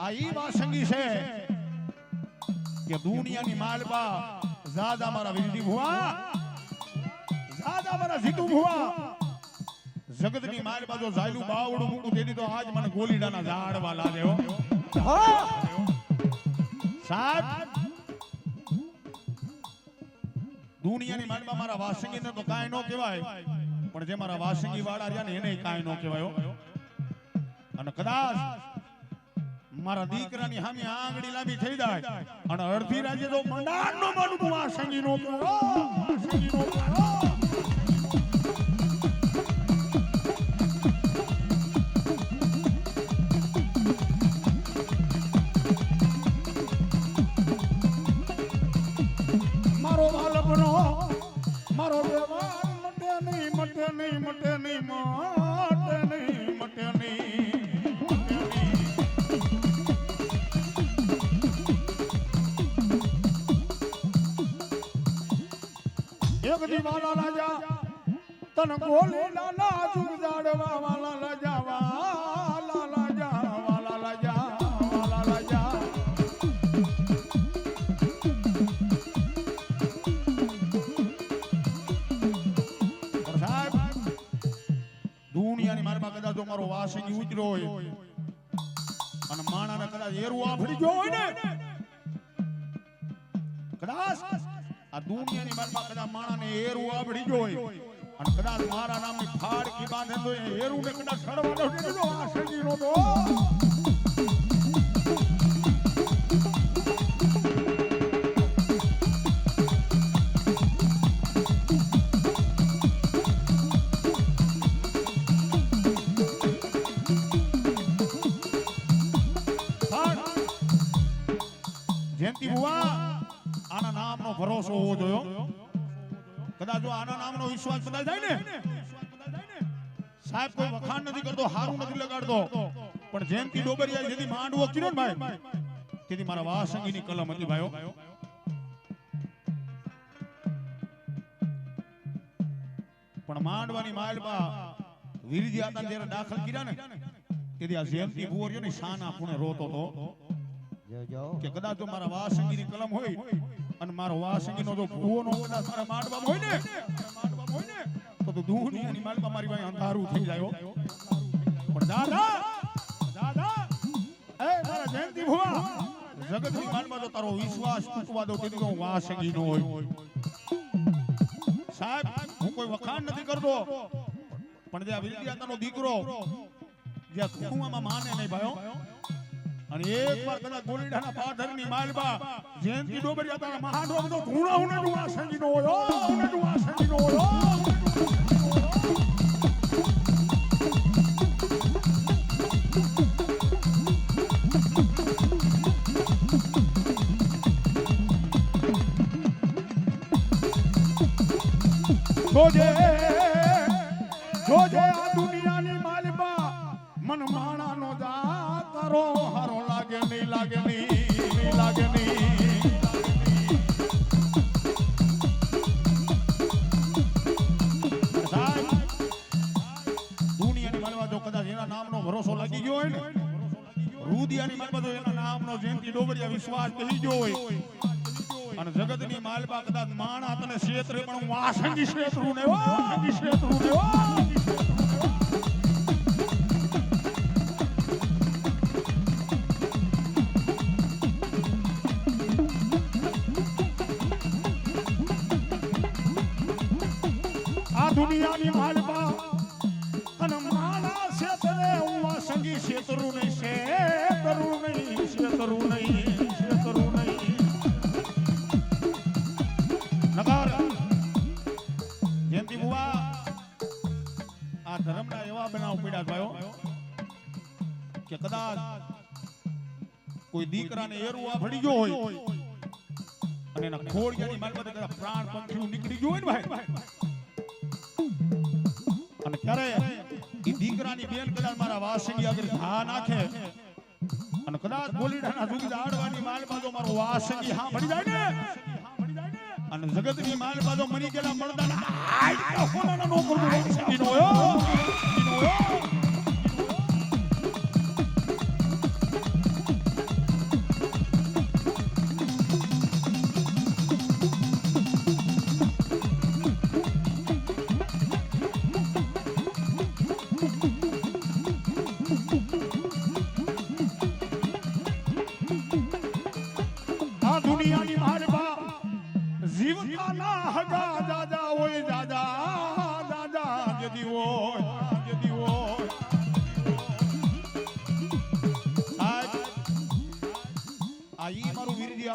આ ઈ વાસંગી છે કે દુનિયાની માલબા જાદા મારા વિરડી ભુવા, જાદા મારા જીતુ ભુવા, જગતની માલબા જો ઝાયલું બાવડું મૂકું તેની તો આજ મને ગોલીડાના ઝાડવા લાગે હો. સાહેબ દુનિયાની માલબા મારા વાસંગીને તો કાંઈ ન કહેવાય, પણ જે મારા વાસંગી વાળા રહ્યા ને એને કાંઈ ન કહેવાય. અને કદાચ મારા દીકરાની સામે આંગળી લાંબી થઈ જાય અને અડધી રાજ્ય તો મંડાણનો માનું તું વાસંગી નો મારો બાલકનો મારો વ્યવહાર મટે નહીં, મટે નહીં, મટે નહીં, મટે નહીં, મટે નહીં. એક દીવાલા રાજા તન ગોલી લાલા જુગ જાડવા વાલા રાજા, વાલા રાજા, વાલા રાજા, વાલા રાજા. સાહેબ દુનિયાની મારમાં કદાચ જો મારો વાસંગી ઉતર્યો હોય અને માણાને કદાચ એરું આફડી ગયો હોય ને, કદાચ આ દુનિયાની મારમાં કદાચ માણાને એરું આવડી ગયો હોય અને કદાચ મારા નામની ફાડકી બાંધે તો એ એરું ને કદાચ સડવાનો દીધો આ સંગીનો તો જયંતિ બુવા આના નામનો ભરોસો હોવો જોઈએ. કદાચ જો આના નામનો વિશ્વાસ કદાચ જાય ને, સાહેબ કોઈ વખાણ નથી કરતો, હારું નથી લગાડતો, પણ જયંતિ ડોબરિયા જેથી માંડવો કર્યો ને ભાઈ, તેથી મારા વાસંગીની કલમ હતી ભાઈઓ. પણ માંડવાની માલબા વીરજી આતા જ્યારે દાખલ કર્યા ને, તેથી આ જયંતિ ભુવરિયો ની શાના પુણે રોતો હતો કે કદાચ જો મારા વાસંગીની કલમ હોય અને મારો વાસંગીનો જો ભૂવોનો કદાચ મારા માંડવામાં હોય ને, તો દુનિયાની માલમાં મારી ભાઈ અંધારું થઈ જાય. પણ દાદા દાદા એ મારા જયંતિ ભુવા, જગતની માલમાં જો તારો વિશ્વાસ તૂટવા દો તેથી હું વાસંગી નો હોય. સાહેબ હું કોઈ વખાણ નથી કરતો, પણ જે આ વિદ્યાતાનો દીકરો જે કુટુંબમાં માને નહીં ભાઈઓ, અને એક વાર કદાચ ગોલીડાના પાદરની માલબા જયંતિ ડોબરિયા તારા મહાડો તો ધૂણા ઉને ડુઆ સંગીનો હોય, ઉને ડુઆ સંગીનો હોય. જોજે આ દુનિયાની માલબા મન માણાનો જા તારો હારો લાગે નહીં, લાગે નહીં, લાગે નહીં. સાહેબ દુનિયાની માલબા જો કદાચ એના નામનો ભરોસો લાગી ગયો હોય ને, રુદિયાની માલબા જો એના નામનો જયંતિ ડોબરિયા વિશ્વાસ થઈ ગયો હોય અને જગતની માલબા કદાચ માણા તને ક્ષેત્રે પણ હું વાસંગી ક્ષેત્રું ને વાસંગી ક્ષેત્રું ને આ દુનિયાની માલબા અને માણા ક્ષેત્રે હું વાસંગી ક્ષેત્રું નહીં, ક્ષેત્રું નહીં, ક્ષેત્રું નહીં, ક્ષેત્રું નહીં. નગર જયંતિ બુવા આ ધર્મના એવા બનાવ પડ્યા ભાઈઓ કે કદાચ કોઈ દીકરાને એરું આ ભડી ગયો હોય અને એના ખોડિયાની માલમાં કદાચ પ્રાણ પંખીનું નીકળી ગયું હોય ને ભાઈ, અને ત્યારે એ દીકરાની બેન કદાચ મારા વાસંગી આગળ ઘા નાખે અને કદાચ ગોલીડાના જુગી આડવાની માલમાં જો મારો વાસંગી હા ભડી જાય ને, અને જગતની માલબા જો મરી ગયેલા મળદાના આય કોનાના નો કરવું વાસંગીનો યો.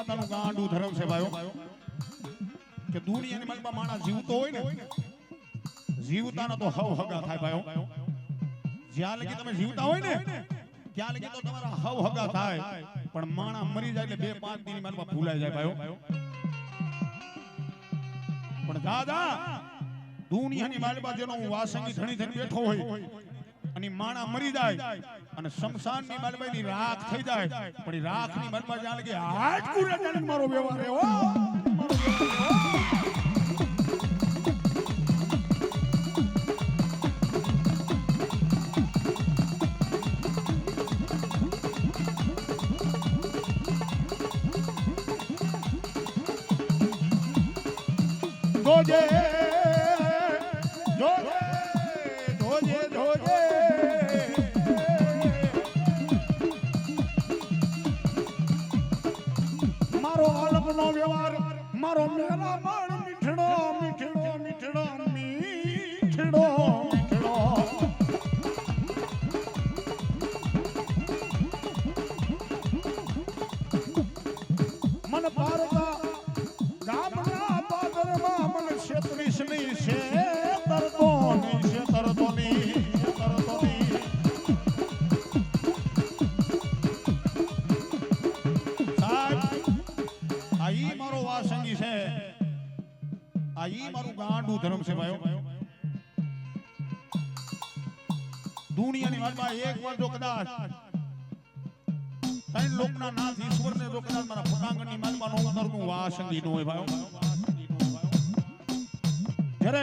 આતાનું ગાંડું ધર્મ છે ભાઈઓ કે દુનિયાની માલમાં માણસ જીવતો હોય ને જીવતાના તો હવ હગા થાય ભાઈઓ જ્યાં લગી તમે જીવતા હોય ને ત્યાં લગી તો તમારા હવ હગા થાય પણ માણા મરી જાય એટલે 2-5 દિનની માલમાં ભૂલાઈ જાય ભાઈઓ પણ દાદા દુનિયાની માલમાં જેનો હું વાસંગી ધણી થઈને બેઠો હોય અને માણા મરી જાય અને શમશાનની માલબાની રાખ થઈ જાય પણ એ રાખની માલમાં જ્યાં લગી હાથ કુરે જાણે મારો વ્યવહાર હો ધોજે ધોજે ધોજે ધોજે મારો અલગનો વ્યવહાર મારો મેલા માણ મીઠડો મીઠડો મીઠડો મીઠડો મીઠડો મન પારતા ગામના પાદરમાં મન ક્ષેત્રીશ ની છે તરતો ની છે તરતો ની તરતો ની આ ઈ મારો વાસંગી છે આ ઈ મારું ગાંડું ધર્મ છે ભાઈઓ દુનિયાની વાતમાં એક વાર જો કદાચ ત્રણ લોકના નાથ ઈશ્વરને જો કદાચ મારા પટાંગણની માલમાં નો ઉતરતું વાસંગી નો હોય ભાઈઓ જ્યારે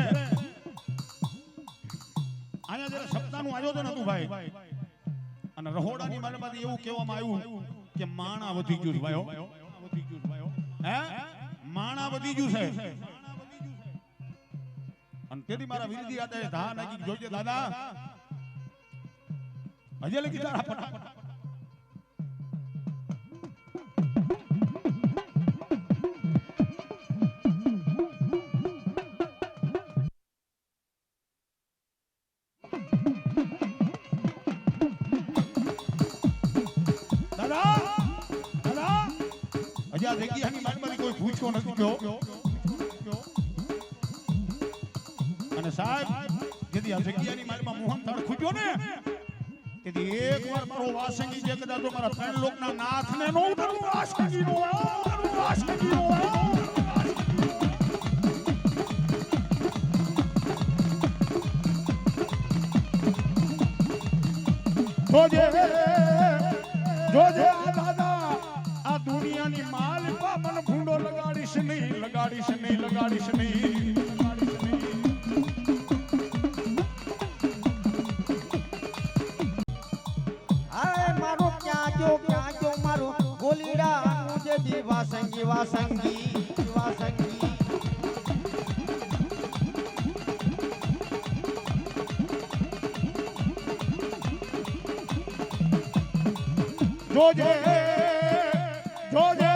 આયા જ્યારે સપ્તાહનું આયોજન હતું ભાઈ અને રહોડાની માલમાંથી એવું કહેવામાં આવ્યું કે માણા વધી ગયું ભાઈઓ હે માણા વધી ગયું છે અને તેથી મારા વીરજી આદે ધા નાખી જોજે દાદા હજે લગી તારા ફટાફટ જગ્યાની માલમાંથી કોઈ પૂછ્યો નથી ગયો અને સાહેબ જેથી આ જગ્યાની માલમાં મોહન થાળ ખૂટ્યો ને તેથી એકવાર મારો વાસંગી જે કદાચ મારા ત્રણ લોકના નાથને નો ઉતરું વાસંગી નો વાસંગી નો જોજે જોજે દાદા આ દુનિયાની માલિકા મન ભૂંડો લગાડીશ નહીં લગાડીશ નહીં લગાડીશ નહીં હાય મારો ક્યાં જો મારો ગોલીડા મુજે દી વાસંગી વાસંગી વાસંગી જોજે જોજે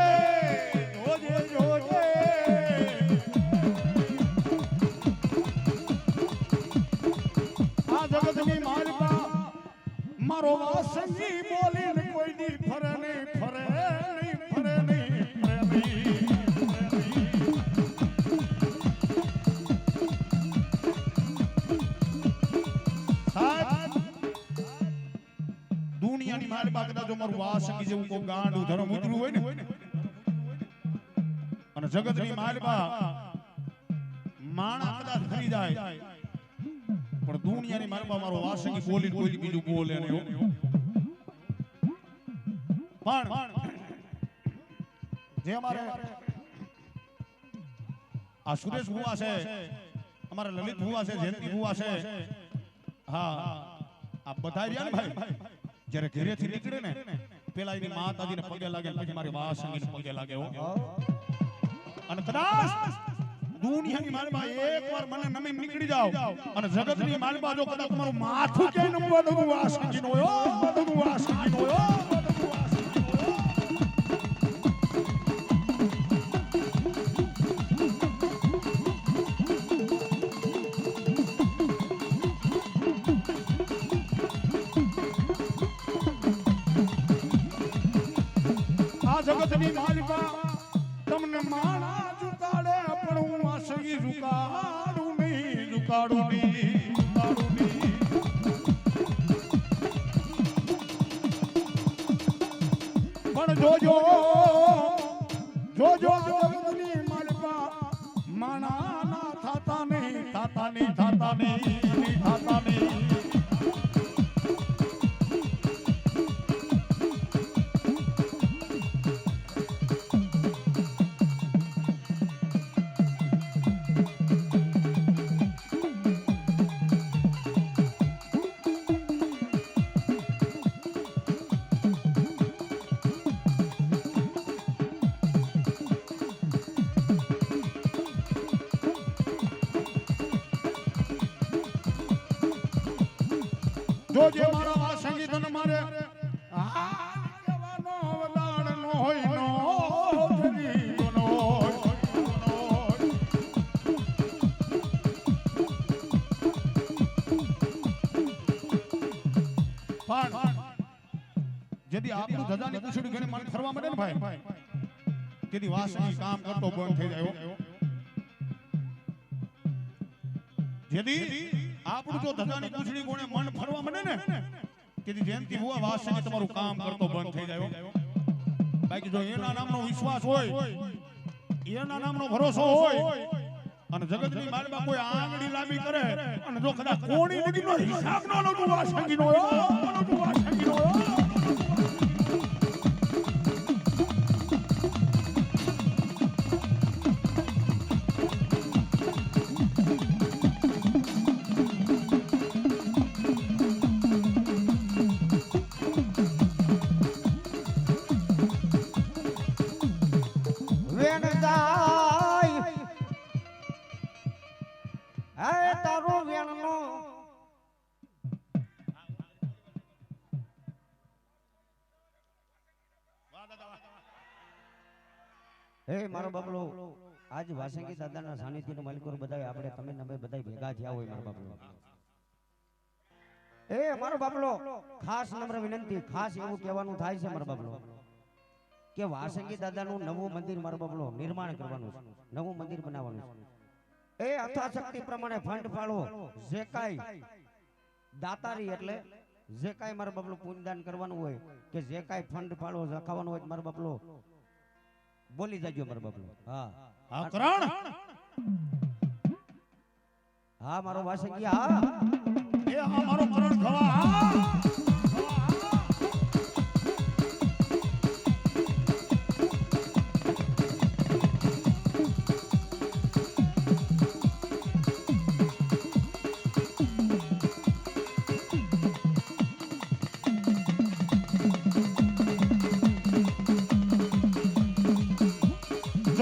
જોજે જોજે આ જગતની માલિકા મારો વાસંગી બોલીને કોઈ દી ફરે નહીં ફરે નહીં ફરે નહીં ફરે નહીં સાહેબ દુનિયાની માલિકા કદાચ જો મારું વાસંગી જેવું કોઈ ગાંડું ધર્મ ઉતરું હોય ને અને જગતની માલિકા માણા કદાચ ફરી જાય પણ દુનિયાની માલિકા મારો વાસંગી બોલી કોઈ બીજું બોલે નહીં પણ જે અમારે આ સુરેશ ભુવા છે અમારા લલિત ભુવા છે જયંતિ ભુવા છે હા આ બધા રહ્યા ને ભાઈ જ્યારે ઘરેથી નીકળે ને પેલા એની માતાજીને પગે લાગે પછી મારી વાસંગીને પગે લાગે હો અને કદાચ દુનિયાની માલમાં એકવાર મને નમી નીકળી જાવ અને જગતની માલમાં જો કદાચ તમારું માથું ક્યાંય નમવા દઉં વાસંગીનો હોય બધું વાસંગીનો હોય જગતની માલિકા તમને માણા ઝુકાડે પણ હું આ સંગી ઝુકાડું નહીં ઝુકાડું નહીં ઝુકાડું નહીં પણ જોજો જોજો જગતની માલપા માણા ના થાતા નહીં થાતા નહીં થાતા નહીં થાતા નહીં જો જે મારા આ સંગીત ને મારે કહેવાનો વદાણ નો હોય નો જની નો પણ જેદી આપણું ધજાની પૂછડી ઘણી માન ફરવા માંડે ને ભાઈ તેદી વાસની કામ કરતો બંધ થઈ જાય જેદી આપણું જો ધજાની પૂછડી કોણે મન ફરવા માંડે ને તેથી જેમથી હુઆ વાસની તમારું કામ કરતો બંધ થઈ જાય બાકી જો એના નામનો વિશ્વાસ હોય એના નામનો ભરોસો હોય અને જગતની માલમાં કોઈ આંગળી લાંબી કરે અને જો કદાચ કોણી નદીનો હિસાબ ન લો તો વાસંગીનો હે મારો બાબલો આજ વાસંગી દાદાના સાનિધ્યનો માલિકો બધાય આપણે તમે નમે બધાય ભેગા થયા હોય મારો બાબલો એ મારો બાબલો ખાસ નમ્ર વિનંતી ખાસ એવું કહેવાનું થાય છે મારો બાબલો કે વાસંગી દાદાનું નવું મંદિર મારો બાબલો નિર્માણ કરવાનું છે નવું મંદિર બનાવવાનું છે એ અથાશક્તિ પ્રમાણે ફંડ ફાળો જે કાઈ દાતારી એટલે જે કાઈ મારો બાબલો પુણ્યદાન કરવાનું હોય કે જે કાઈ ફંડ ફાળો રખાવાનું હોય મારો બાબલો બોલી જાજો મારો બાપલો હા હા કરણ હા મારો વાસંગી હા એ હા મારો કરણ ખવા હા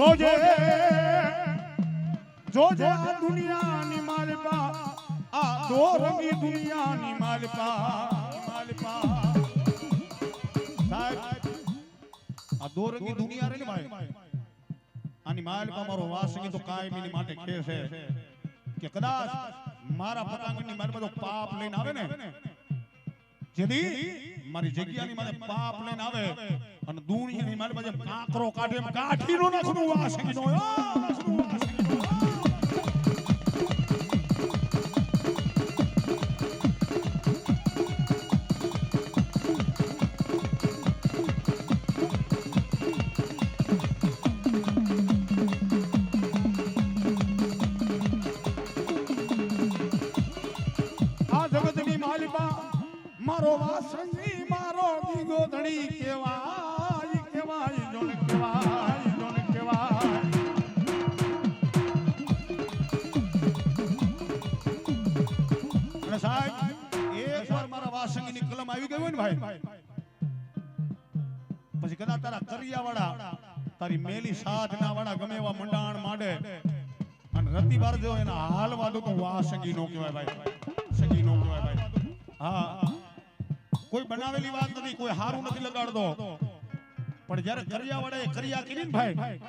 જોજે જોજે આ દુનિયાની માલપા આ દો રંગી દુનિયાની માલપા સાહેબ આ દો રંગી દુનિયા રે ને ભાઈ આની માલપા મારો વાસંગી તો કાયમીની માટે ખે છે કે કદાચ મારા પતાંગની માલપા તો પાપ લઈને આવે ને જેદી મારી જગ્યાની માથે પાપ લઈને આવે અને દુનિયાની મારી પાસે કાકરો કાઢે એમ કાઠીનો નાખનું વાસંગીનો આ જગતની માલિકા મારો વાસંગી મારો ગીગો ધણી કેવાય કેવાય જોન કેવાય અને સાહેબ એકવાર મારા વાસંગીની કલમ આવી ગઈ હોય ને ભાઈ પછી કદાચ તારા કરિયાવાળા તારી મેલી સાધના વાળા ગમે એવા મંડાણ માંડે અને રતિવાર જો એના હાલવા દો તો વાસંગી નો કહેવાય ભાઈ સંગી નો કહેવાય ભાઈ હા કોઈ બનાવેલી વાત નથી કોઈ હારું નથી લગાડતો પણ જ્યારે કરિયાવાળાએ કરિયા કરી ને ભાઈ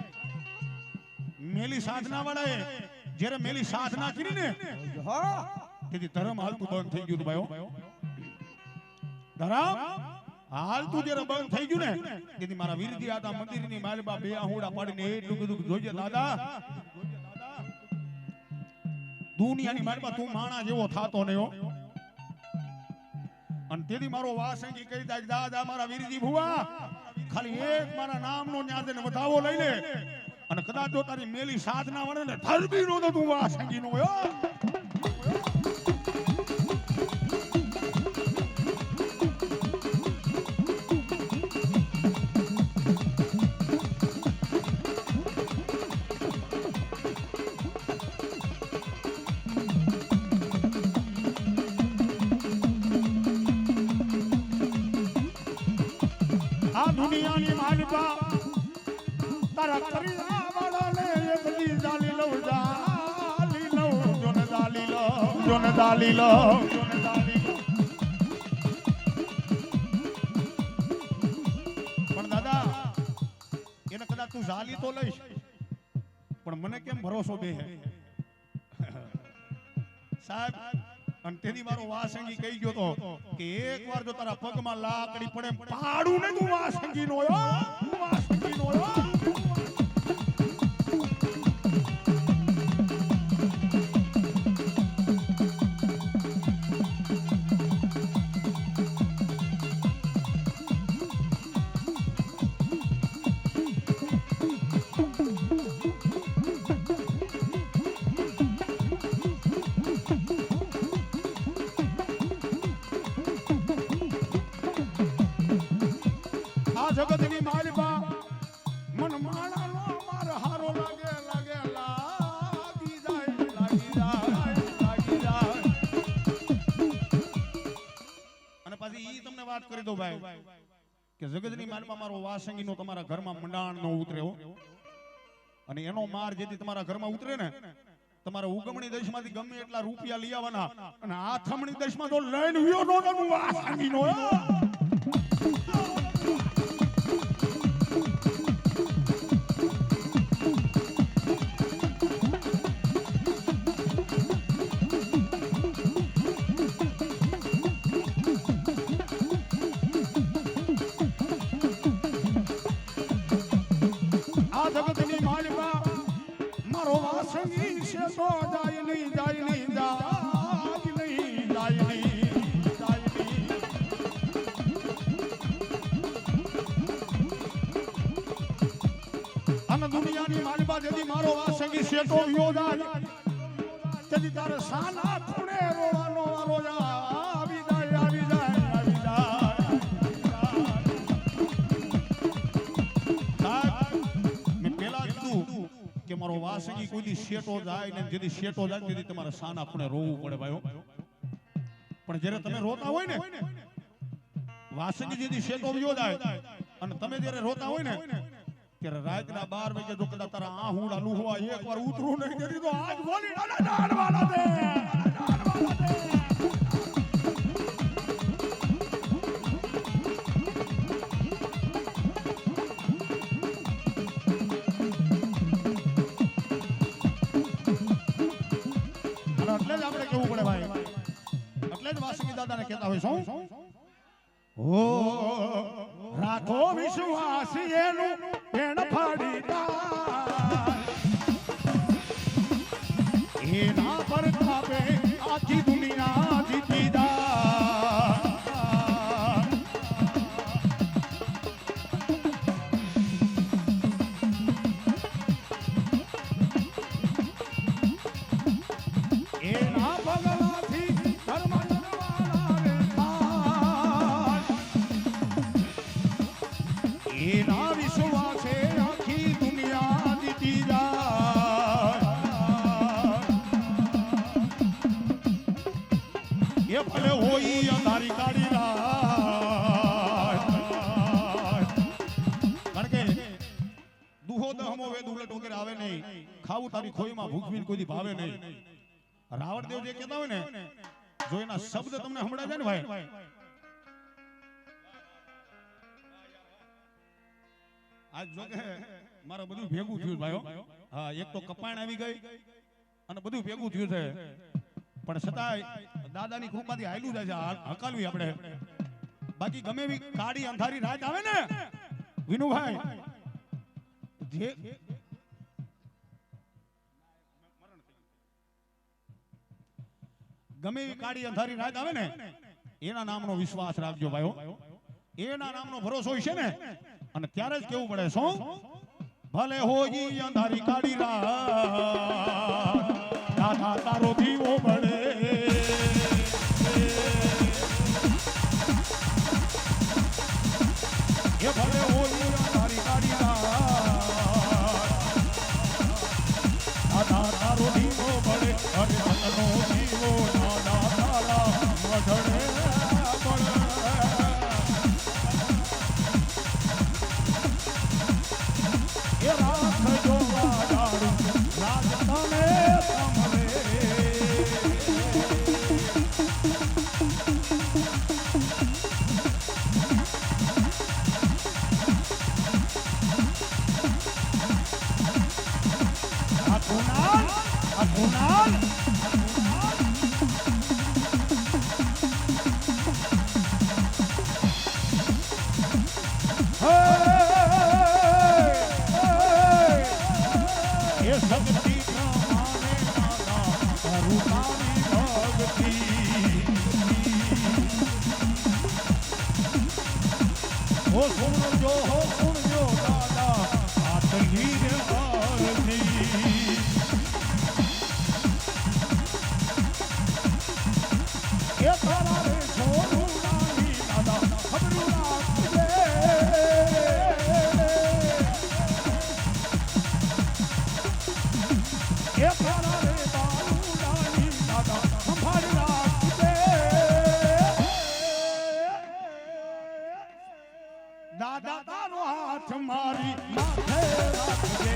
મેલી સાધના વાળાએ જ્યારે મેલી સાધના કરી ને તેથી ધર્મ હાલતું બંધ થઈ ગયું ભાઈ ધર્મ હાલ તું જયારે બંધ થઈ ગયું ને તેથી મારા વીરજી આદા મંદિરની માલબા બે આહુડા પાડીને એટલું કીધું જોજે દાદા દુનિયાની માલબા તું માણા જેવો થાતો નહી હો અને તેથી મારો વાસંગી કહી દે દાદા મારા વીરજી ભુવા ખાલી એક મારા નામનો ન્યાદને વધાવો લઈ લે અને કદાચ જો તારી મેલી સાધના વળે ને ધરબી નો તો તું વાસંગી નો દુનિયાની માલિકા તારા કરિયા વાળાને એક દી જાલી લઉં જોને જાલી લો જોને જાલી લો પણ દાદા એને કદાચ તું જાલી તો લઈશ પણ મને કેમ ભરોસો બે સાહેબ અને તેની મારો વાસંગી કહી ગયો તો કે એકવાર જો તારા પગમાં લાકડી પડે પાડું ને તું વાસંગી નો વાસંગી નો જગતની માલિકા મન માણા નો માર હારો લાગે લાગે લાગી જાય અને પછી ઈ તમને વાત કરી દો ભાઈ કે જગતની માલિકા મારો વાસંગી નો તમારા ઘરમાં મંડાણ નો ઉતર્યો અને એનો માર જેથી તમારા ઘરમાં ઉતરે ને તમારા ઉગમણી દેશમાંથી ગમે એટલા રૂપિયા લઈ આવવાના અને આથમણી દેશમાં તો લઈને વિયો નો વાસંગી નો જગતની માલિકા મારો વાસંગી છે તો જાય નહીં જાય નહીં જાય નહીં અને દુનિયાની માલિકા જેથી મારો વાસંગી છે તો વિયો જાય તેથી તારે સાના ખૂણે રોવાનો વારો આવી જાય આવી જાય આવી જાય કે મારો વાસંગી કોઈ દી શેટો જાય ને જેથી શેટો જાય તેથી તમારે સાના ખૂણે રોવું પડે ભાઈઓ પણ જ્યારે તમે રોતા હોય ને વાસંગી જેથી શેટો વિયો જાય અને તમે જ્યારે રોતા હોય ને ત્યારે રાતના 12 વાગે જો કદાચ તારા આહુડા લુહવા એકવાર ઉતરું નહીં તેથી તો આજ બોલી ડાડવાના દે એટલે જ આપણે કેવું પડે ભાઈ એટલે જ વાસંગી દાદાને કહેતા હોય શું ઓ રાખો વિશ્વાસ એનું પેણ ફાડી એના પર ખાપે આખી દુનિયા જીતી એના પગલાથી ધર્મ એના વિશ્વાસે આખી દુનિયા જીતી જાય એ ભલે હોય અંધારી કાઢી કારણ કે દુહો દહમો વેદ ઉલટ વગેરે આવે નહીં ખાવું તારી ખોઈમાં ભૂખવીને કોઈ દી ભાવે નહીં રાવણદેવ જે કહેતા હોય ને જો એના શબ્દ તમને સંભળાય જાય ને ભાઈ આજ જો કે મારે બધું ભેગું થયું ભાઈઓ હા એક તો કપાણ આવી ગઈ અને બધું ભેગું થયું છે પણ છતાંય દાદાની કૃપાથી હાલ્યું જાય છે હકાલવી આપણે બાકી ગમે એવી કાળી અંધારી રાત આવે ને વિનુભાઈ જે ગમે એવી કાળી અંધારી રાત આવે ને એના નામનો વિશ્વાસ રાખજો ભાઈઓ, એના નામનો ભરોસો હોય છે ને અને ત્યારે જ કેવું પડે શું ભલે હોય અંધારી કાળી રાત દાદા તારો દીવો બળે એ ભલે હોય અંધારી કાળી રાત દાદા તારો દીવો બળે અરે મનનો દીવો દાદા તારા મઢડે બળે એ રાત જોવા જાડું રાત તને સમરે Apunal ये शक्ति माने माना करुणानी भक्ति हो सुन जो दादा आतगीर आरती ये तारा रे छोड़ू नानी दादा खबरू राखजे ये तारा रे बालू नानी दादा संभाળ રાખજે દાદા તારો હાથ મારી માથે રાખજે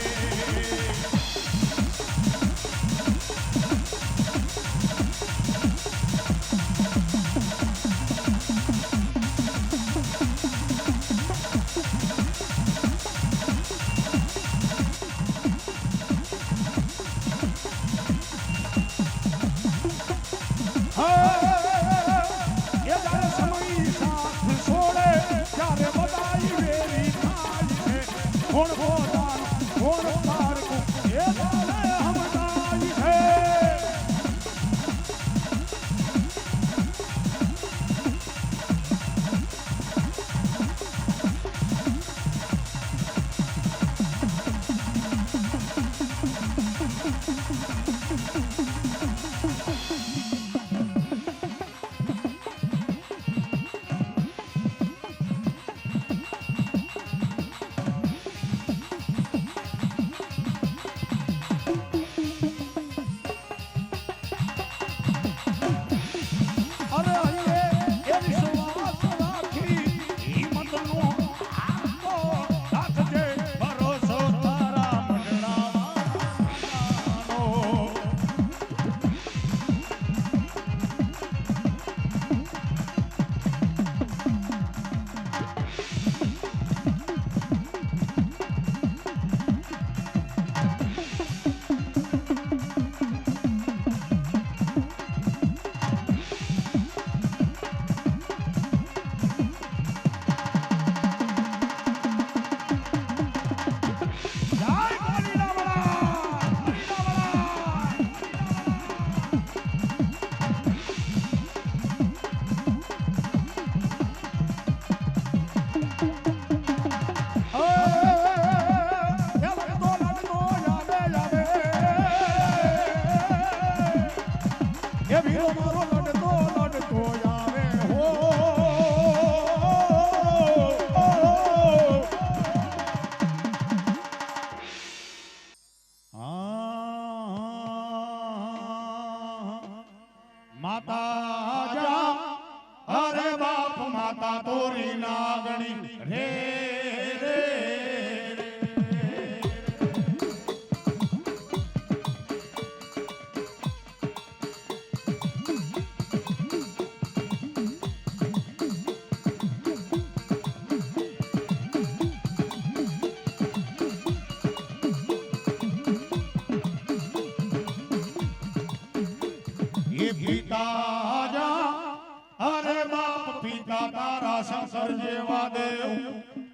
સરજેવા દેવ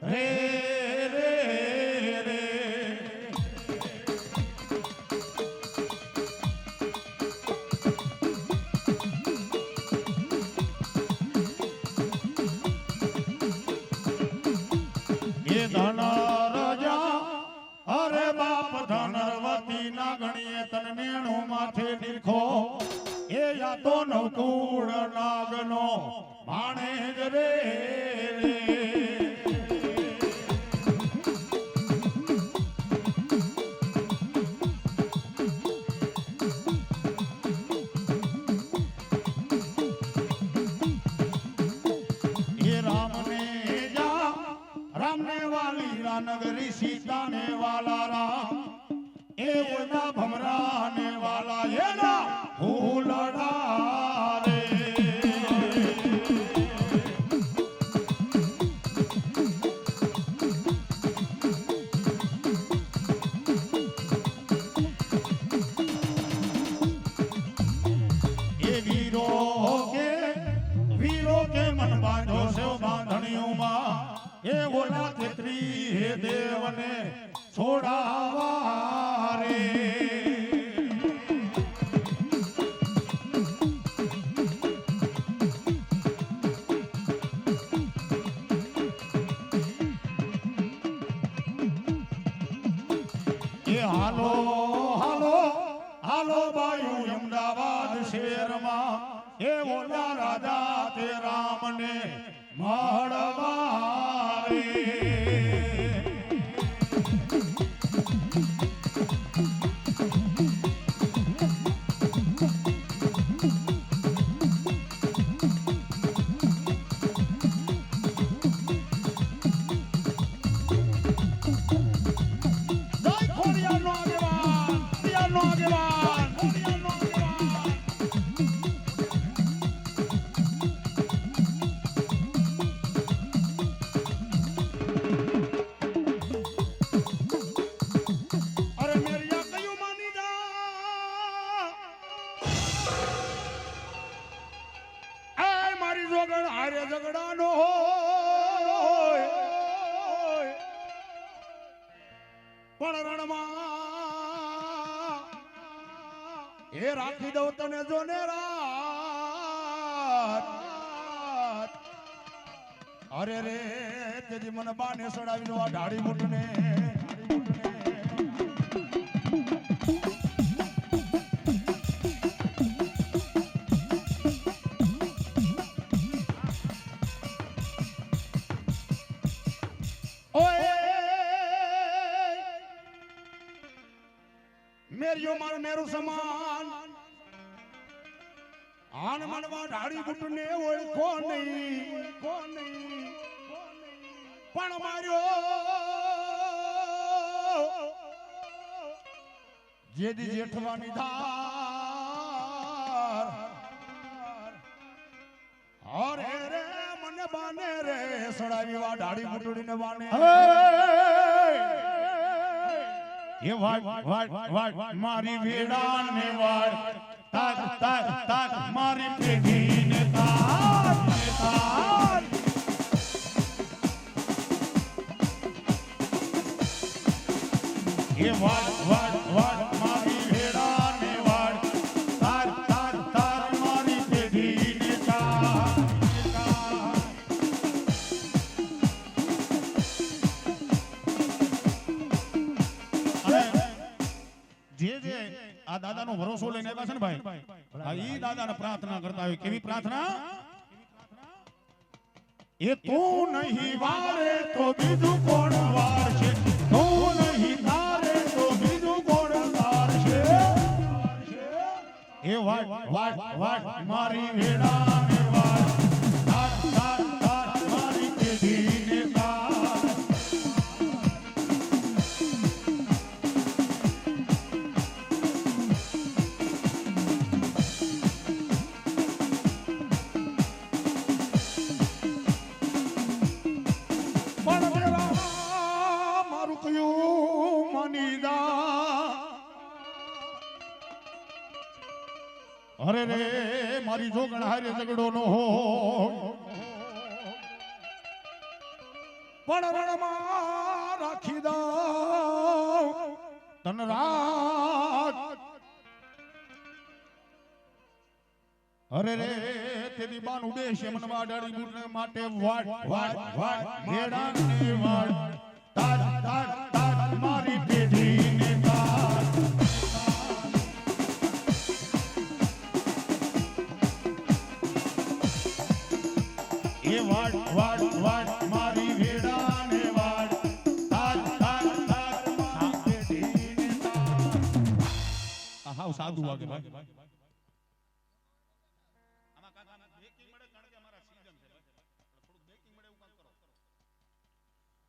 રે રે રે એ ધન રજા અરે બાપ ધનવતી ના ગણીએ તન નેણું માથે નિરખો એ યા તો નવકુળ નાગનો માણેજ રે એ રામને જા રામને વાલી રાનગરી સીતા ને વાલા રામ એ ઓના ભમરા ને વાલા એના હુલડા રે એ વીરો કે મન બાંધો છે બાંધણીઓમાં એ ઓલા તેત્રી હે દેવને છોડાવા રે એ હાલો હાલો હાલો બાયુ અમદાવાદ શહેરમાં એ ઓલા રાજા તે રામને મળવા રે ઝઘડાનો પણ રણમાં એ રાખી દઉં તને જોને રાત અરે રે તેજી મને બાને સડાવી દો આ ઢાળી મૂઠને મેરિયો માર મેરું સમાન આન મનવા ઢાળી બુટને ઓળખો નહીં પણ માર્યો જેદી જેઠવાની ધાર અરે રે મને બાને રે સડાવી વા ઢાળી બુટડીને બાને એ વાડ મારી વેડા ને વાડ તાક મારી પેઢી ને તાર એ વાડ મારી વેડા ને વાડ તાર મારી પેઢી ને તાર જે આ દાદાનો ભરોસો લઈને આવ્યા છે ને ભાઈ આ ઈ દાદાને પ્રાર્થના કરતા હોય કેવી પ્રાર્થના એ તું નહીં વારે તો બીજું કોણ વારશે તું નહીં તારે તો બીજું કોણ તારશે એ વાડ મારી વેડા ને વાડ તાર મારી પેઢી ને તાર અરે રે મારી જોગણ હારે ઝઘડો નો હો પણ રણમાં રાખી દઉં તન રાત અરે રે તેની બાન ઉદેશ મનમાં ડાળી બુટને માટે વાડ વાડ વાડ ઘેડાની વાડ તાર તાર તાર મારી પેઢીને તાર એ વાડ વાડ વાડ મારી વેડાને વાડ તાર તાર તાર મારી પેઢીને તાર આ હાવ સાદું વાગે ભાઈ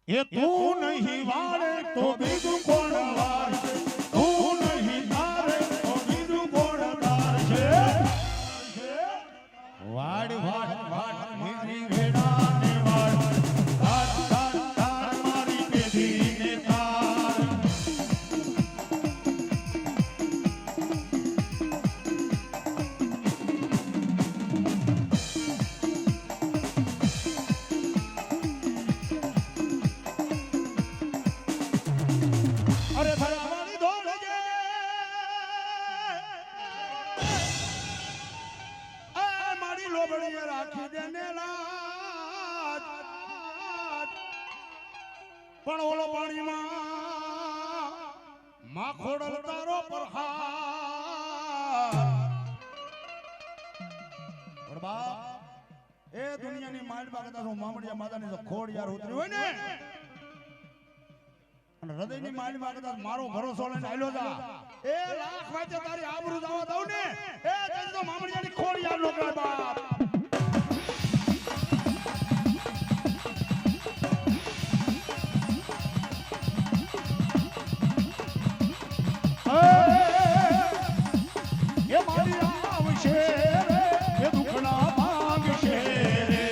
એ તું નહીં વાળે તો બીજું કોણ વાળશે તું નહીં તારે તો બીજું કોણ તારશે વાડ વાડ વાડ મારી વેડાને વાડ તાર તાર તાર મારી પેઢીને તાર અરે ભરાવાની દોડજે એ મારી લોબડીએ રાખી દેને લાજ પણ ઓલો પાણીમાં માખોડલ તારો પ્રહાર બરબા એ દુનિયાની માલમાં કદાચ હું મામડિયા માતાની જો ખોડ યાર ઉતરી હોય ને અને હૃદયની માલમાં કદાચ મારો ભરોસો લઈને આલ્યો જા એ લાખ વાંચે તારી આબરૂ જવા દઉં ને એ તેની તો મામડિયાની ખોડ યાર લોકડા બાપ એ મારી આવશે રે એ દુખડા માંગશે રે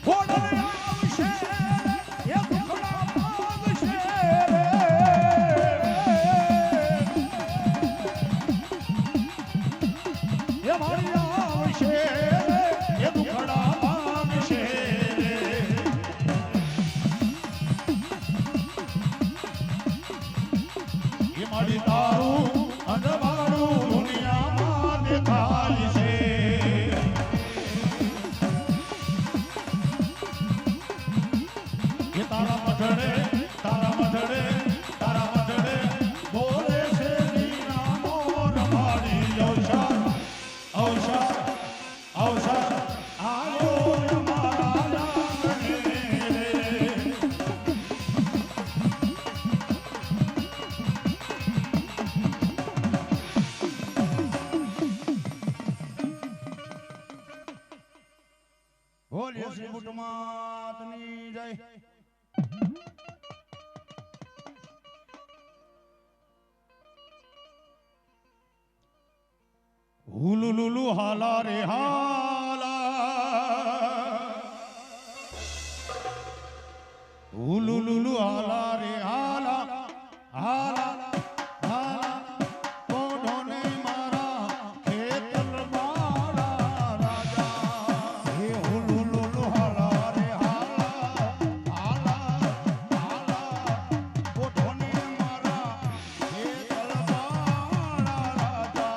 ખોડલ આવશે એ દુખડા માંગશે રે એ મારી આવશે એ દુખડા માંગશે રે એ મારી તારું અંધવાળું દુનિયામાં દેખાય છે એ તારા મધડે બોલે છે દીનાનો રમાડી અવસર અવસર અવસર આવ્યો અમારા આંગણે રે બોલીએ શ્રી બુટમાતની જય હુલુલુલુ હાલા રે હાલા હુલુલુલુ હાલા રે હાલા હાલા હાલા કોઢોને મારા ખેતર મારા રાજા હે હુલુલુલુ હાલા રે હાલા હાલા હાલા કોઢોને મારા ખેતર મારા રાજા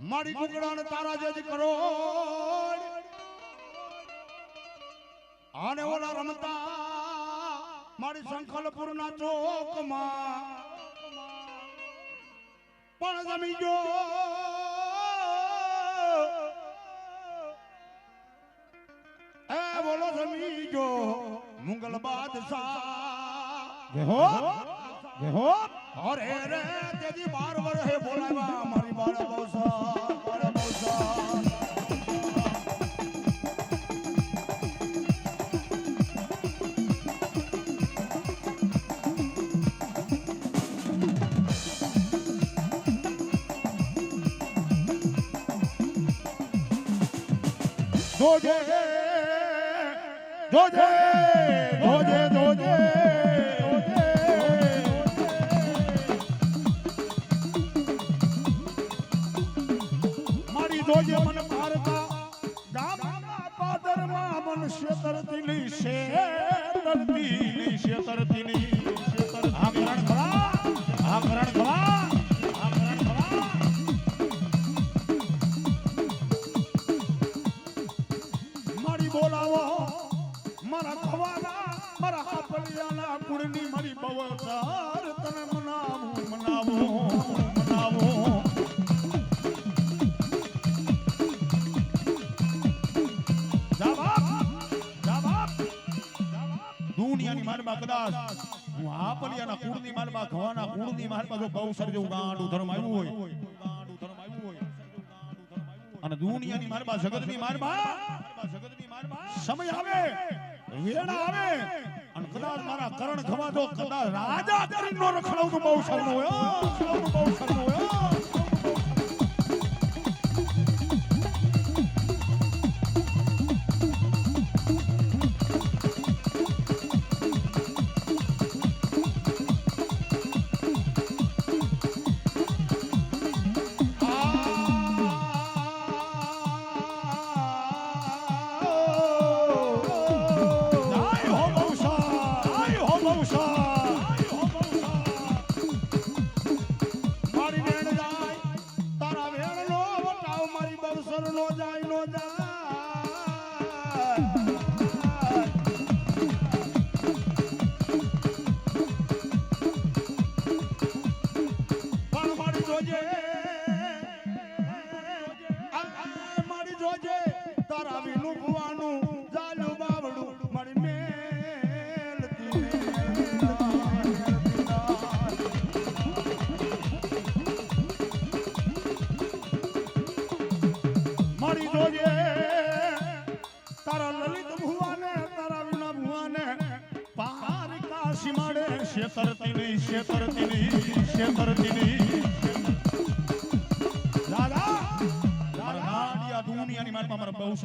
મારી કુકડાને તારા જેજી કરો આને ઓલા રમતા મારી સંખલપુરના ચોકમાં પણ જમી ગયો એ બોલો જમી ગયો મુગલ બાદશાહ જય હો और रे तेजी 12 વર્ષે બોલાવા મારી બાળા બૌસા જોજે જોજે જોજે જોજે જોજે મન ભારતા ગામના પાદરમાં મન શેતરતીની આમરણ ખરા મારી બોલાવો મારા ખવાના મારા હાપલિયાના કુળની મારી બવસાર તને મનાવો દુનિયાની માલમાં કદાચ હું આપલિયાના કુળની માલમાં ખવાના કુળની માલમાં જો બહુસર જેવું ગાંડું ધર્મ આવ્યું હોય અને દુનિયાની માલમાં જગતની માલમાં સમય આવે વેળા આવે અને કદાચ મારા કરણ ખવા જો કદાચ રાજા કરીને નો રખડાવતું બહુસર નો હોય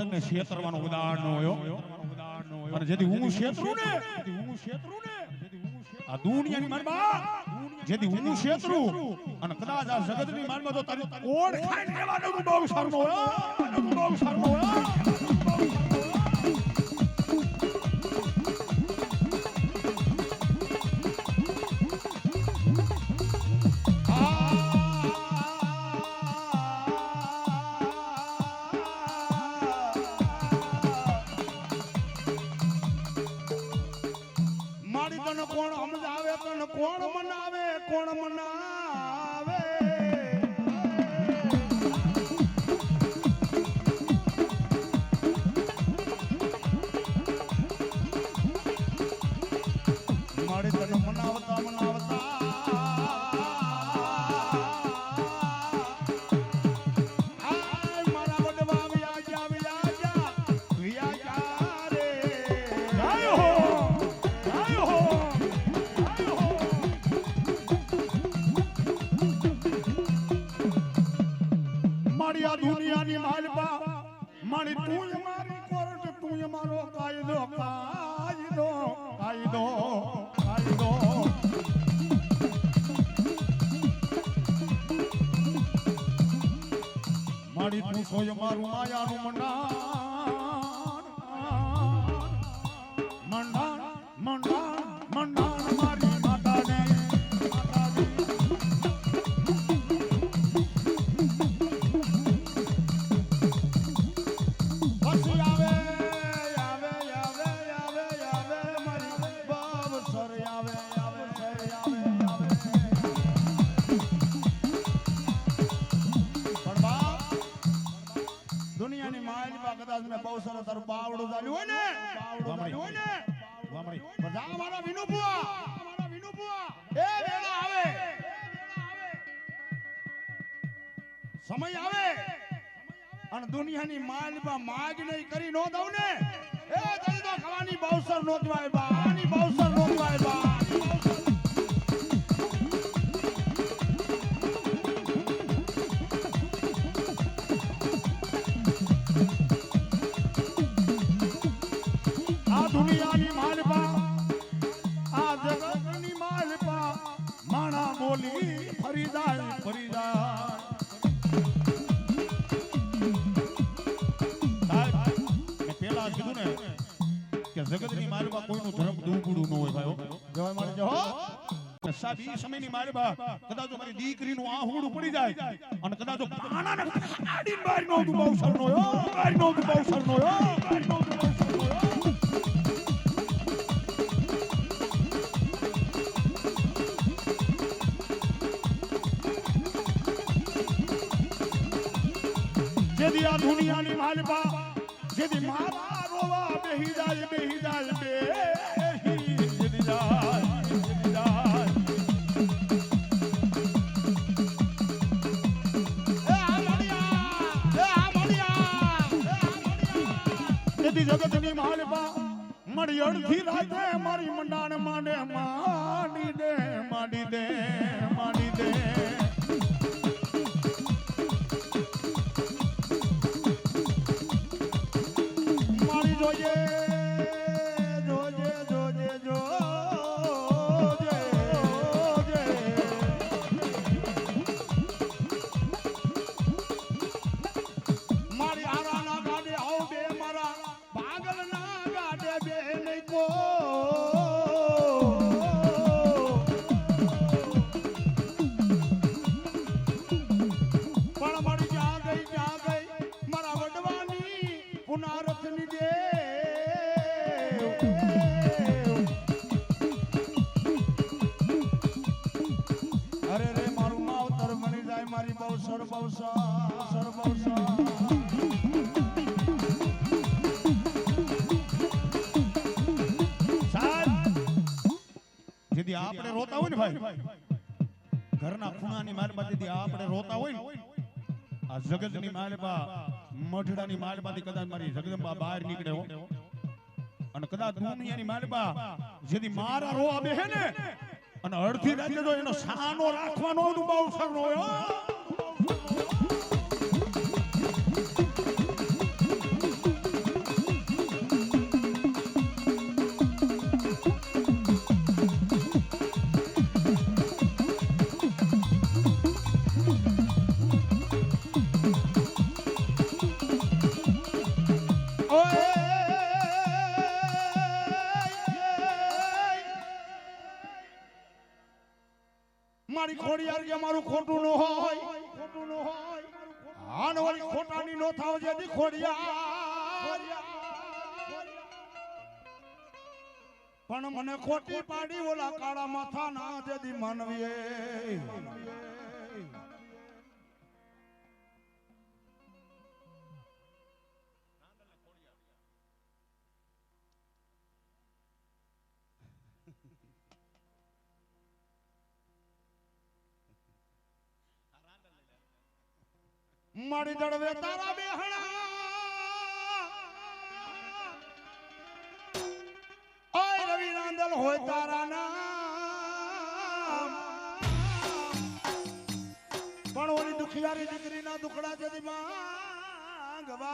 ને ક્ષેત્રવાનો ઉદાહરણ હોય અને જેથી હું ક્ષેત્રું ને આ દુનિયાની માનમાં જેથી હું ક્ષેત્રું અને કદાચ આ જગતની માનમાં તો તારી ઓળખાણ લેવાનું બહુ સારું હોય કોણ મનાવે મારે તને મનાવતા મારા વડવા વ્યાજા રે ગાયો હો દુનિયાની માલપા મારી તું મારી કોર્ટ તું મારો કાયદો મારી તું સોય મારું માયાનું મંડાણ મારી માતાને ચાલ્યું હોય ને બાવડું ચાલ્યું હોય ને વામડી બધા અમારા વિનુ બુઆ એ વેળા આવે સમય આવે અને દુનિયાની માલમાં માગ નહીં કરી નો દઉં ને એ તઈ તો ખાવાની બહુસર નો કહેવાય બા આની બહુસર નો કહેવાય બા આ દુનિયાની માલપા આ જગતની માલપા માણા બોલી ફરી જાય ફરી જાય મેં પેલા કીધું ને કે જગતની માલમાં કોઈનું ધર્મ દુબળું ન હોય ભાઈઓ જવાય મારે જો સાહેબ ઈ સમયની માલમાં કદાચ જો મારી દીકરીનું આહુડું પડી જાય અને કદાચ જો પાણાને આડીને બહાર નો તું બહુ સરનો યો બહાર નો તું બહુ સરનો યો બહાર નો તું બહુ સરનો યો જેદી આ દુનિયાની માલપા જેદી મારા રોવા બેહી જાય જેદી જાય જેદી જાય જેદી જગતની માલપા મળી અડધી રાતે મારી મંડાણ માંડે માંડી દે માંડી દે માંડી દે મારી જોઈએ જોજે જોજે જોજે મારી આરાના ગાડે આવ બે મારા પાગલના ગાડે બે નહીં કો પણ મારી ક્યાં ગઈ મારા વડવાની પુનારથની દે અરે રે મારું માવતર બની જાય મારી બહુ સર બહુ સર બહુ જેથી આપણે રોતા હોય ને ભાઈ ઘરના ખૂણાની માલમાં જેથી આપણે રોતા હોય ને આ જગતની માલમાં મઢડાની માલમાંથી કદાચ મારી જગદંબા બહાર નીકળે હો અને કદાચ દુનિયાની માલમાં જેથી મારા રોવા બેહે ને અને અડધી રાતે જો એનો સાનો રાખવાનો બહુ સરનો હોય હો મારી ખોડિયાર કે મારું ખોટું ન હોય આન વાળી ખોટાની નો થાવ જેથી ખોડિયાર પણ મને ખોટી પાડી ઓલા કાળા માથા ના જેથી માનવીએ મારી દડવે તારા બેહણા ઓય રવિ રાંદલ હોય તારા નામ પણ ઓલી દુખિયારી દીકરીના દુખડા જદી માંગવા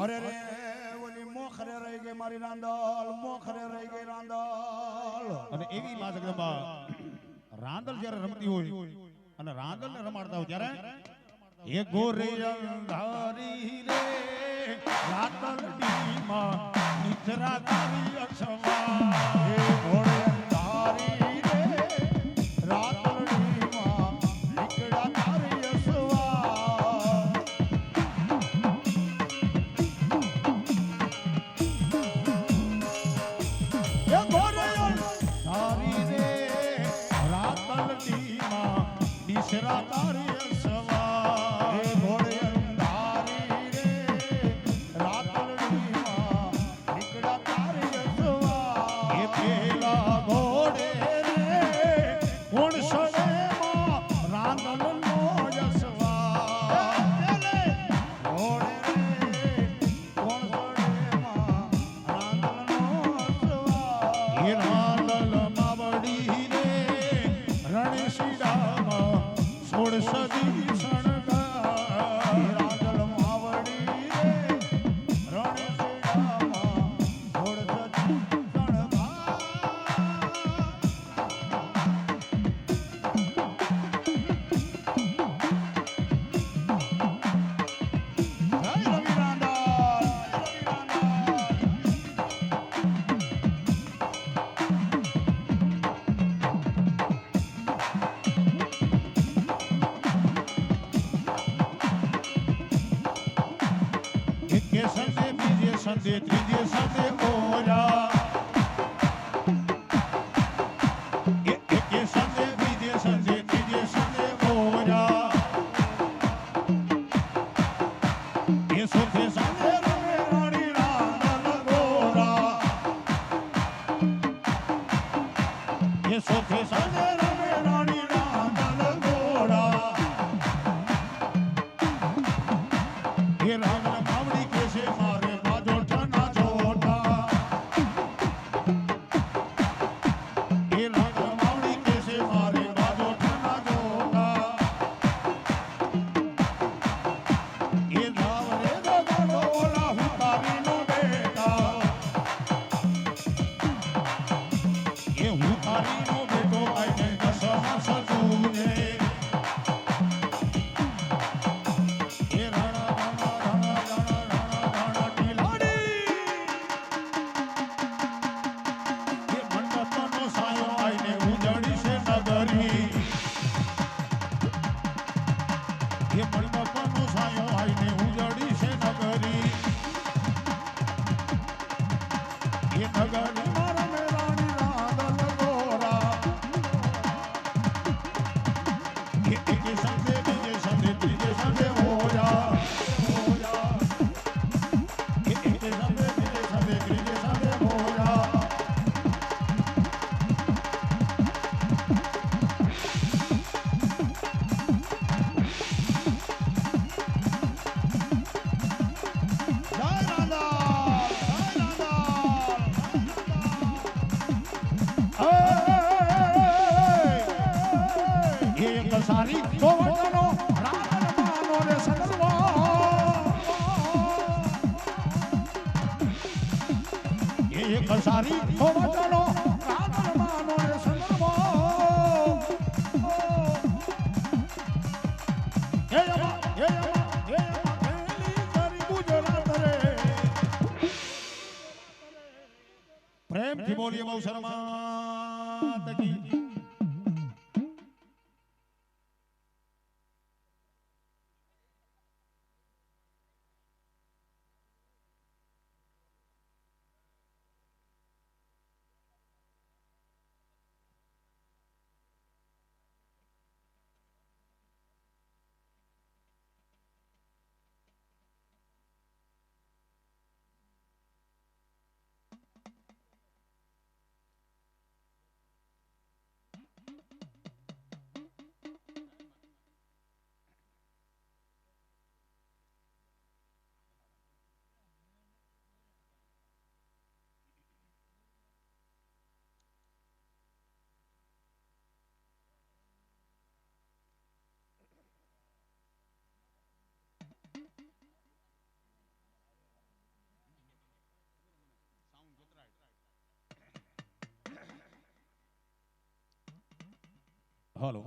અરે રે ઓલી મોખરે રહી ગઈ મારી રાંદલ મોખરે રહી ગઈ રાંદલ અને એવી માં જગદંબા રાંદલ જ્યારે રમતી હોય અને રાંદલ ને રમાડતા હોય ત્યારે એ ગોરી અંધારી રે રાતલ ડીમાં નિદ્રા તારી અક્ષવા એ ઘોડે અંધારી રે રાતલ ડીમાં નીકળ્યા તારી અસવા એ ઘોડે અંધારી રે રાતલ ડીમાં નિસરા તારી અસવા એ ઘોડે અંધારી ઘોડે રે કોણ સડે માં રાંદલનો યસવા ઘોડે રે કોણ સડે માં રાંદલનો યસવા એ રાંદલ માવડી રે રણશીડામાં 16 સદી શણગાર રાંદલ માવડી રે રણશીડામાં 16 સદી શણગાર જય રવિ રાંદલ એકે સંદે બીજે સંદે ત્રીજે સંદે ઓરા એકે સંદે બીજે સંદે ત્રીજે સંદે ઓરા એ સોથે સંદે રમે રાણી રાંદલ ગોરા એ સોથે સંદે રમે રાણી રાંદલ ગોરા એ રાંદલ માવડી કે છે મારે બાજોઠના જોઠા એ રાંદલ માવડી કે છે મારે બાજોઠના જોઠા એ ધાવ રે ગગડો ઓલા હુતારીનો બેટા એ હુતારીનો બેટો આઈને દસમા સજુને એ રણા રણા રણા રણા રણા ટીલાડી એ મંડપનો સાયો આઈને ઉજળી છે નગરી એ મંડપનો સાયો આઈને ઉજળી છે નગરી એ નગરી મારા મે રાણી રાંદલ ગોરા એકે સંદે બીજે સંદે ત્રીજે સંદે હોયા એકે સંદે બીજે સંદે ત્રીજે સંદે હોયા જય રાંદલ એક સારી તો વચનો રાંદલ માનો રે સદરવા એક સારી તો વચનો રાંદલ માનો રે સદરવા હે યમા ખેલી કરી ગુજરાત રે પ્રેમથી બોલીએ બહુ શર્મા તકી હાલો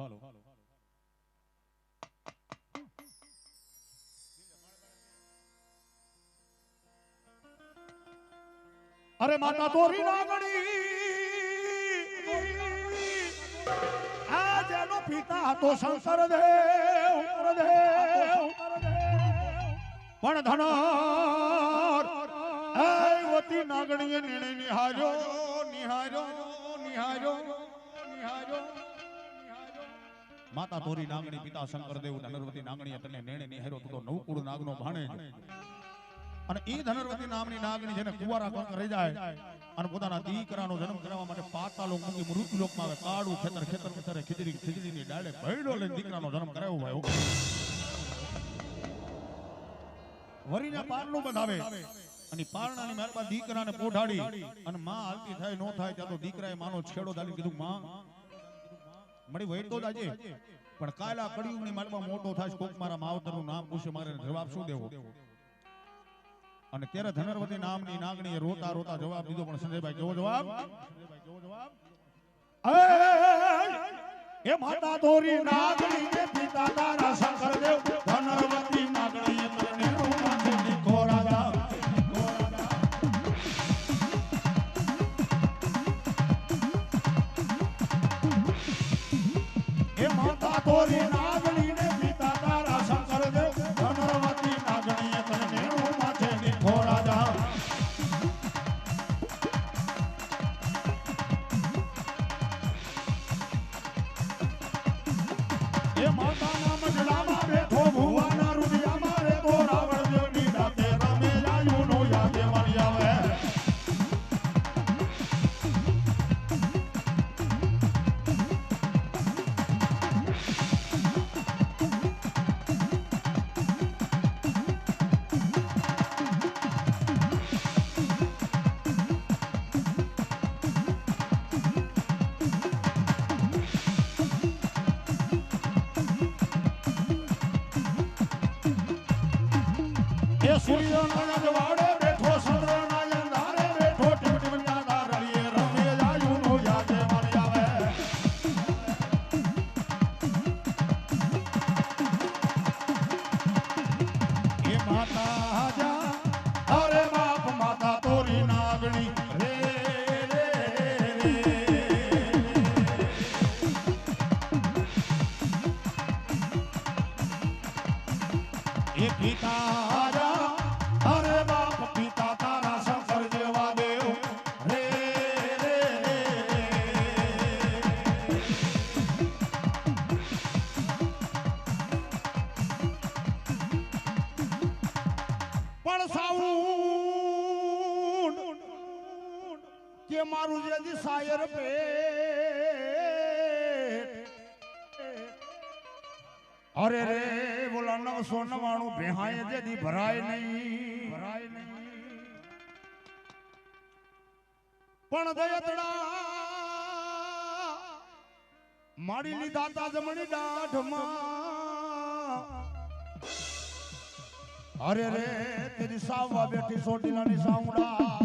અરે માતા તોરી નાગણી આ જેનો પિતા હતો શંકર દેવ પણ ધનાર એ વતી નાગણીએ નિર્ણય નિહાર્યો માતા તોરી નાગણી પિતા શંકરદેવ નરવતી નાગણી તને નેણે નિહાર્યો તો નવકુળ નાગનો ભાણે અને એ ધનરવતી નામની નાગણી જેને કુંવારા કંક રહી જાય અને પોતાના દીકરાનો જન્મ કરાવવા માટે પાતાળો મૂકી મૃત્યુલોકમાં આવે કાળું ખેતરે ખીજડીની ડાળે ભયડો લઈને દીકરાનો જન્મ કરાવ્યો ભાઈ વરીના પારણું બંધાવે અને પારણાની મહેરબાન દીકરાને પોઢાડી અને માં હાલતી થાય નો થાય ત્યાં તો દીકરાએ માનો છેડો દાલી કીધું માં મળી વૈતો જ આજે પણ કાલા કળિયુગની મહેરબાન મોટો થાય કોક મારા માવતરનું નામ પૂછે મારે જવાબ શું દેવો અને ત્યારે ધનરવતી નામની નાગણીએ રોતા રોતા જવાબ દીધો પણ સંજયભાઈ કેવો જવાબ એ માતા તોરી નાગણી ને પિતા તારા શંકરદેવ ધનરવતી નાગણીએ તને રૂમાથે દીકો રાજા એ માતા તોરી નાગણી ને પિતા તારા શંકરદેવ ધનરવતી નાગણીએ તને રૂમાથે દીકો રાજા એ માતાના મજલામાં બેઠો ભુવાના રૂપિયામાં રે તો રાવણ દેવની રાતે રમે આયુ નો યાદે મળી આવે એ સૂર્યના જવાડે બેઠો ચંદ્રના અંધારે બેઠો ટીમટીમના રળીએ રમે આયુ નો યાદે મળી આવે એ માતા જા અરે બાપ માતા તોરી નાગણી રે એ પિતા જા અરે બાપ પિતા તારા શંકર જેવા દેવ રે પણ સાઉન્ડ કે મારું જે દિશાયર પે અરે રે બોલા 999 ભેહાય જેદી ભરાય નહીં પણ દયતડા માડી લીધા તા જમણી દાઢમાં અરે રે તેરી સાવવા બેઠી સોટીલાની સાઉંડા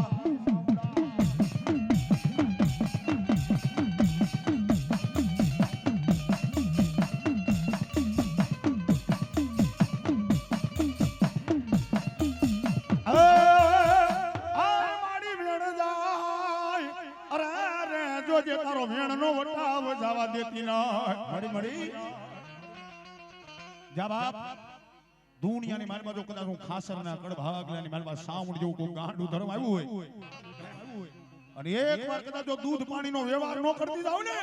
જે તારો વેણ નો વટાવ જવા દેતી ના મળી જા બાપ દુનિયાની માલમાં જો કદાચ હું ખાસરના કડભાગલાની માલમાં સાઉન્ડ જેવું કોઈ ગાંડું ધર્મ આવ્યું હોય અને એક વાર કદાચ જો દૂધ પાણીનો વ્યવહાર ન કરતી જાવ ને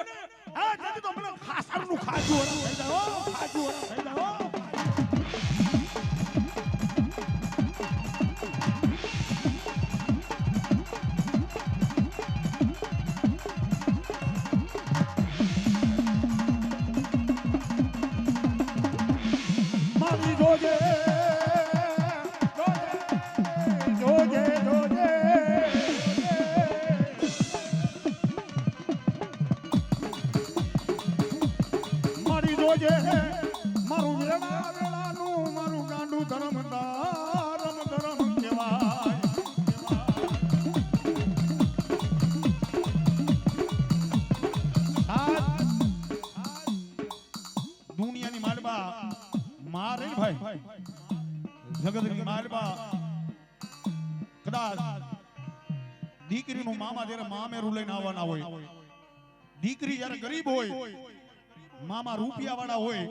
આ જતી તો મને ખાસરનું ખાજું થઈ જાય ખાજું થઈ જાય મારું વેળાનું મારું ગાંડું ધર્મ ધર્મ કહેવાય દુનિયાની માલબા મારે ભાઈ જગતની માલબા કદાચ દીકરીનું મામા જ્યારે મામેરું લઈને આવવાના હોય દીકરી જ્યારે ગરીબ હોય મામા રૂપિયા વાળા હોય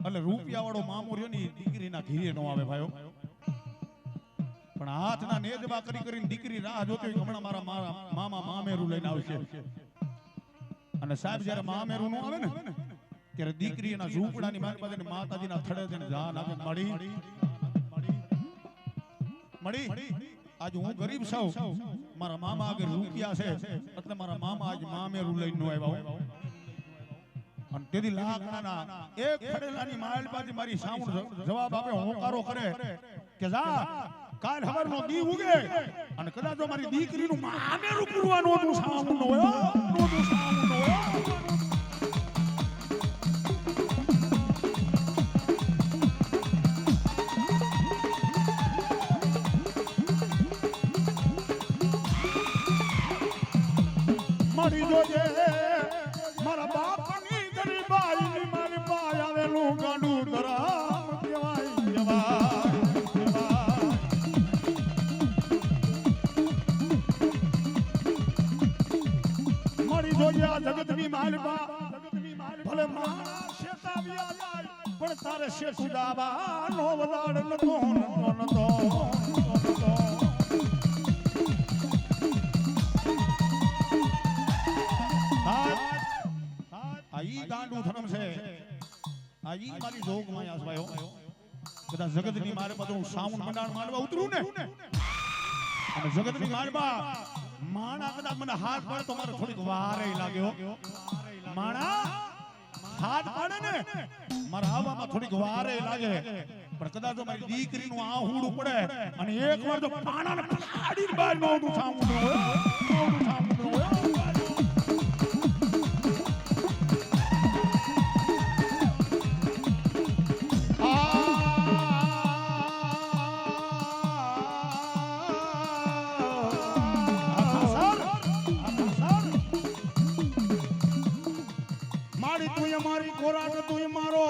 એટલે રૂપિયા વાળો મામો રહ્યો ની દીકરીના ઘીરે નો આવે ભાઈઓ પણ હાથના નેજબા કરીને દીકરી રાહ જોતી હોય હમણાં મારા મામા મામેરું લઈને આવશે અને સાહેબ જ્યારે મામેરું નો આવે ને ત્યારે દીકરી એના ઝૂંપડાની મારી પાસે માતાજીના થડે જઈને જા નાખે મળી મળી આજ હું ગરીબ છું મારા મામા આગળ રૂપિયા છે એટલે મારા મામા આજ મામેરું લઈને નો આવ્યા અને તેથી લાકડાના એક ખડેલાની માલ પાછી મારી સાઉન્ડ જવાબ આપે હોકારો કરે કે જા કાલ હવારનો દી ઉગે અને કદાચ જો મારી દીકરીનું મામેરું પૂરવાનું હતું સાઉન્ડ નો હોય નોતું સાઉન્ડ નો હોય મારી જોજે મારા બાપની ગરીબાઈ મારી પાય આવેલું ગાંડું ધરામ કહેવાય મારી જોજે આ જગતની માલપા ભલે મારા શેતાવ્યા જાય પણ તારે શેઠુદાબા નો વલાડ નતો આઈ ગાંડું ધર્મ છે આઈ મારી જોગ માં આસવાયો કદાચ જગતની મારે બધું સાઉન્ડ મંડાણ માંડવા ઉતરું ને અને જગતની મારબા માણા કદાચ મને હાથ પડે તો મારે થોડીક વારે લાગ્યો માણા હાથ પડે ને મારા આવામાં થોડીક વારે લાગે પણ કદાચ જો મારી દીકરીનું આહુડું પડે અને એકવાર જો પાણાને ફાડીને બહાર નો ઉઠું સાઉન્ડ હોય મારી કોરાટ તું મારો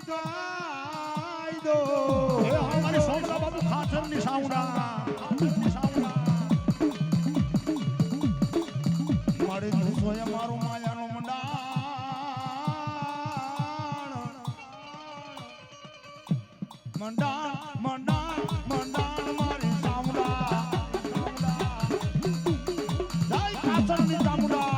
કાયદો એ અમારી સોમલા બાબુ ખાચરની સાઉન્ડા મારી દુસોય મારું માયાનું મંડાણ મારી સાઉન્ડા જાય ખાચરની સાઉન્ડા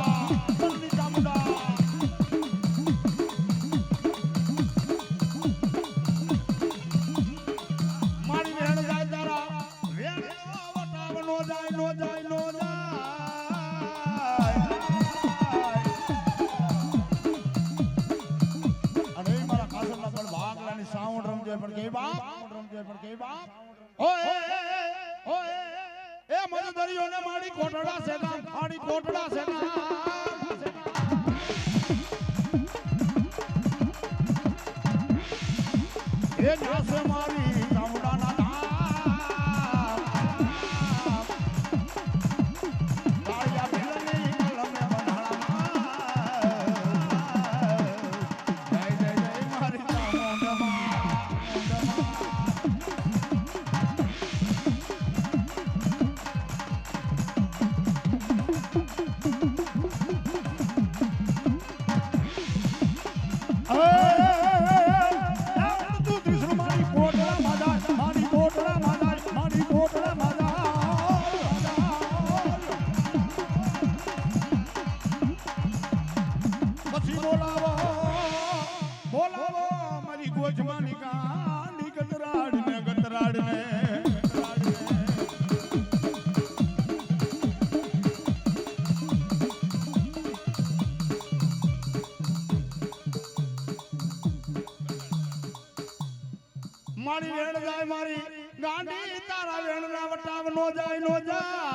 સાઉન્ડ રમજે પણ કે બાપ ઓય એ મજદરીઓને મારી કોટડા છે એ નાસે મારી ચામડાના બોલાવો મારી ગોજમાની ગાંડી ગતરાડ ને મારી વેણ જાય મારી ગાંડી તારા વેણના વટાવ નો જાય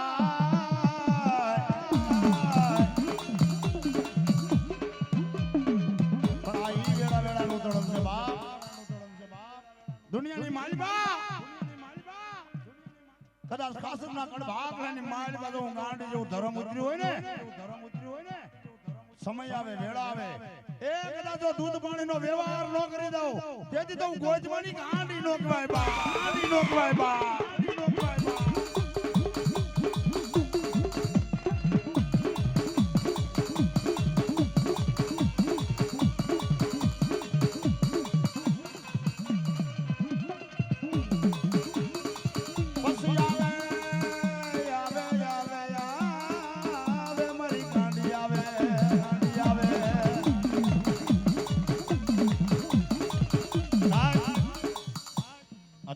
દુનિયાની માલબા કદાચ કાસરના કડ ભાગલાની માલબા જો ગાંડી જેવું ધર્મ ઉતર્યું હોય ને સમય આવે વેળા આવે એ કદાચ જો દૂધ પાણીનો વ્યવહાર ન કરી દઉં તેથી તો ગોજમાની ગાંડી નો કહેવાય બા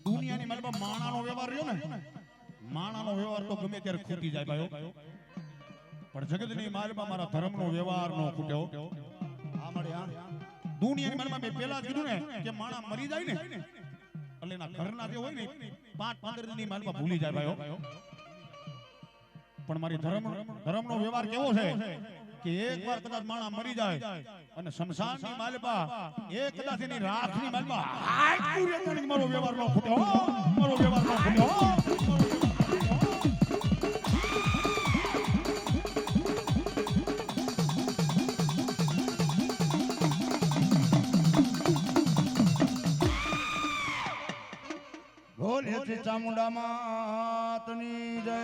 દુનિયાની મતલબ પણ જગતની માલમાં મારા ધર્મનો વ્યવહાર નો ખૂટ્યો. આ મળે હા દુનિયાની માલમાં મેં પહેલા જ કીધું ને કે માણા મરી જાય ને એટલે એના ઘરના જે હોય ને 5-15 દિનની માલમાં ભૂલી જાય ભાઈઓ. પણ મારી ધર્મનો વ્યવહાર કેવો છે કે એકવાર કદાચ માણા મરી જાય અને શમશાનની માલમાં એક કદાચ એની રાખની માલમાં હાથ પૂરે કરીને મારો વ્યવહાર નો ખૂટ્યો હો. મારો વ્યવહાર નો ખૂટ્યો હો. બોલે છે ચામુંડા માતની જય.